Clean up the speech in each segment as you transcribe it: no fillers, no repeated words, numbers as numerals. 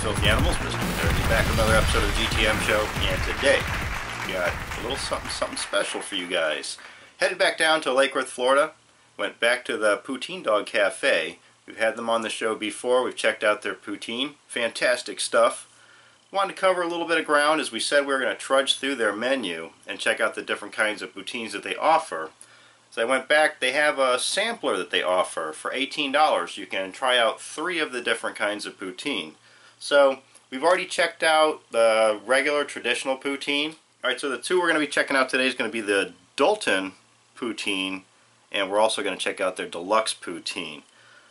Filthy Animals, Mr. Dirty, back with another episode of the GTM show, and today we got a little something special for you guys. Headed back down to Lake Worth, Florida, went back to the Poutine Dog Cafe. We've had them on the show before, we've checked out their poutine, fantastic stuff. Wanted to cover a little bit of ground, as we said we were going to trudge through their menu and check out the different kinds of poutines that they offer. So I went back, they have a sampler that they offer for $18. You can try out 3 of the different kinds of poutine. So we've already checked out the regular traditional poutine. Alright, so the 2 we're going to be checking out today is going to be the Dulton Poutine, and we're also going to check out their Deluxe Poutine.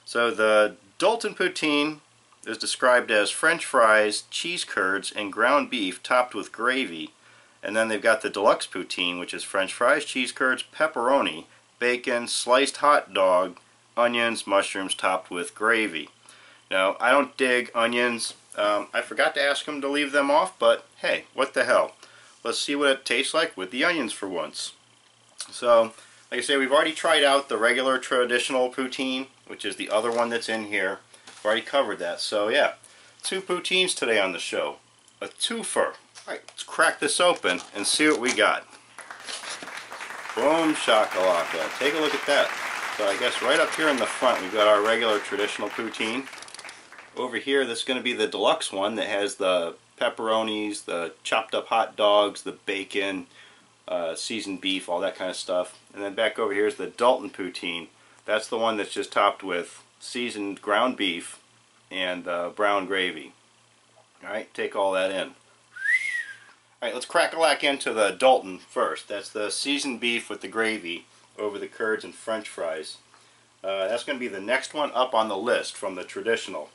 So the Dulton Poutine is described as French fries, cheese curds, and ground beef topped with gravy. And then they've got the Deluxe Poutine, which is French fries, cheese curds, pepperoni, bacon, sliced hot dog, onions, mushrooms topped with gravy. Now, I don't dig onions. I forgot to ask them to leave them off, but hey, what the hell. Let's see what it tastes like with the onions for once. So, like I say, we've already tried out the regular traditional poutine, which is the other one that's in here. We've already covered that. So yeah, 2 poutines today on the show. A twofer. Alright, let's crack this open and see what we got. Boom shakalaka. Take a look at that. So I guess right up here in the front we've got our regular traditional poutine. Over here this is going to be the deluxe one that has the pepperonis, the chopped up hot dogs, the bacon, seasoned beef, all that kind of stuff. And then back over here is the Dulton Poutine. That's the one that's just topped with seasoned ground beef and brown gravy. Alright, take all that in. Alright, let's crack-a-lack into the Dulton first. That's the seasoned beef with the gravy over the curds and french fries. That's going to be the next one up on the list from the traditional,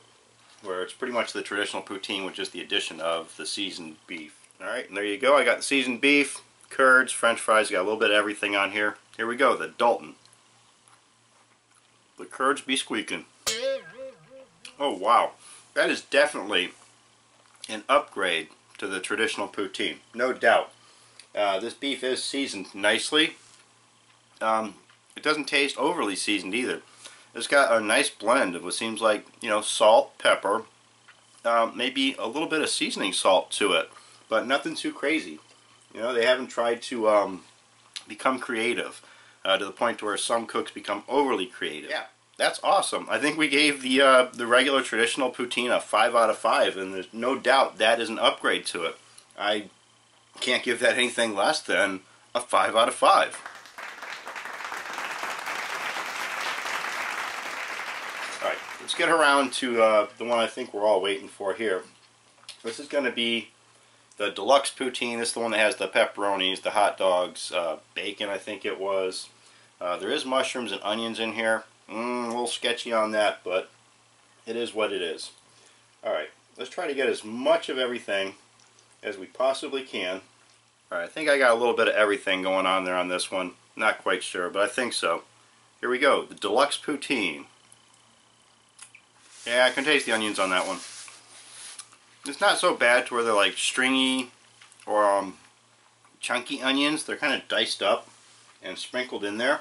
where it's pretty much the traditional poutine with just the addition of the seasoned beef. Alright, and there you go. I got the seasoned beef, curds, french fries, got a little bit of everything on here. Here we go, the Dulton. The curds be squeaking. Oh wow, that is definitely an upgrade to the traditional poutine, no doubt. This beef is seasoned nicely. It doesn't taste overly seasoned either. It's got a nice blend of what seems like, you know, salt, pepper, maybe a little bit of seasoning salt to it, but nothing too crazy. You know, they haven't tried to become creative to the point where some cooks become overly creative. Yeah, that's awesome. I think we gave the regular traditional poutine a 5 out of 5, and there's no doubt that is an upgrade to it. I can't give that anything less than a 5 out of 5. Alright, let's get around to the one I think we're all waiting for here. This is going to be the Deluxe Poutine. This is the one that has the pepperonis, the hot dogs, bacon I think it was. There is mushrooms and onions in here. A little sketchy on that, but it is what it is. Alright, let's try to get as much of everything as we possibly can. Alright, I think I got a little bit of everything going on there on this one. Not quite sure, but I think so. Here we go, the Deluxe Poutine. Yeah, I can taste the onions on that one. It's not so bad to where they're like stringy or chunky onions. They're kind of diced up and sprinkled in there.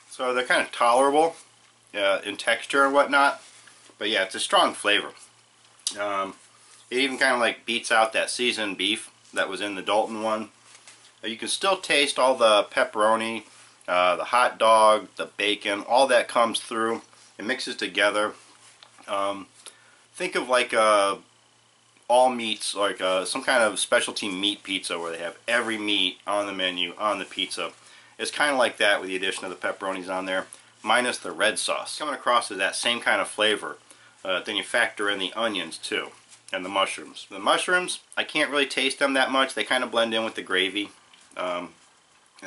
So they're kind of tolerable in texture and whatnot. But yeah, it's a strong flavor. It even kind of like beats out that seasoned beef that was in the Dulton one. You can still taste all the pepperoni, the hot dog, the bacon, all that comes through. It mixes together. Think of like all meats, like some kind of specialty meat pizza where they have every meat on the menu, on the pizza. It's kind of like that with the addition of the pepperonis on there, minus the red sauce. Coming across as that same kind of flavor. Then you factor in the onions too, and the mushrooms. The mushrooms, I can't really taste them that much. They kind of blend in with the gravy. At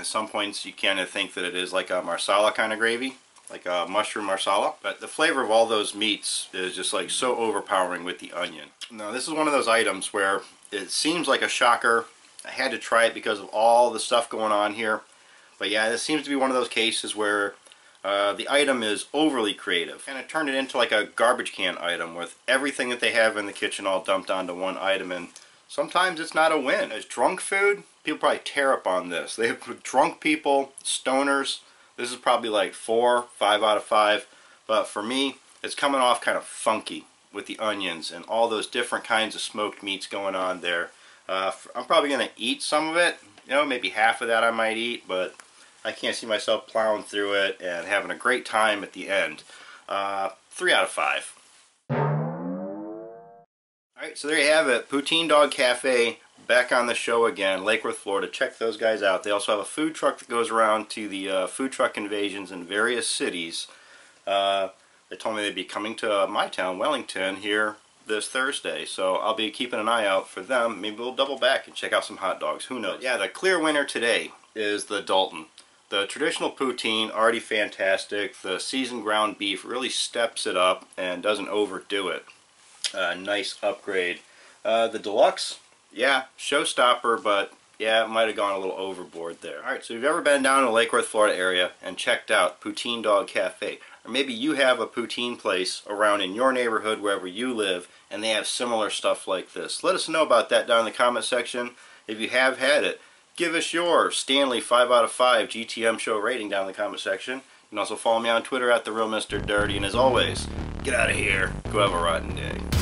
some points you kind of think that it is like a marsala kind of gravy, like a mushroom marsala. But the flavor of all those meats is just like so overpowering with the onion. Now this is one of those items where it seems like a shocker. I had to try it because of all the stuff going on here. But yeah, this seems to be one of those cases where the item is overly creative. And it turned it into like a garbage can item with everything that they have in the kitchen all dumped onto one item. And sometimes it's not a win. As drunk food, people probably tear up on this. They have drunk people, stoners. This is probably like 4, 5 out of 5. But for me, it's coming off kind of funky. with the onions and all those different kinds of smoked meats going on there. I'm probably going to eat some of it. You know, maybe half of that I might eat, but I can't see myself plowing through it and having a great time at the end. 3 out of 5. Alright, so there you have it. Poutine Dog Cafe back on the show again. Lake Worth, Florida. Check those guys out. They also have a food truck that goes around to the food truck invasions in various cities. They told me they'd be coming to my town, Wellington, here this Thursday. So I'll be keeping an eye out for them. Maybe we'll double back and check out some hot dogs. Who knows? Yeah, the clear winner today is the Dulton. The traditional poutine, already fantastic. The seasoned ground beef really steps it up and doesn't overdo it. Nice upgrade. The deluxe, yeah, showstopper, but yeah, it might have gone a little overboard there. Alright, so if you've ever been down to the Lake Worth, Florida area and checked out Poutine Dog Cafe, or maybe you have a poutine place around in your neighborhood wherever you live and they have similar stuff like this, let us know about that down in the comment section. If you have had it, give us your Stanley 5 out of 5 GTM show rating down in the comment section. You can also follow me on Twitter at TheRealMrDirty, and as always, get out of here, go have a rotten day.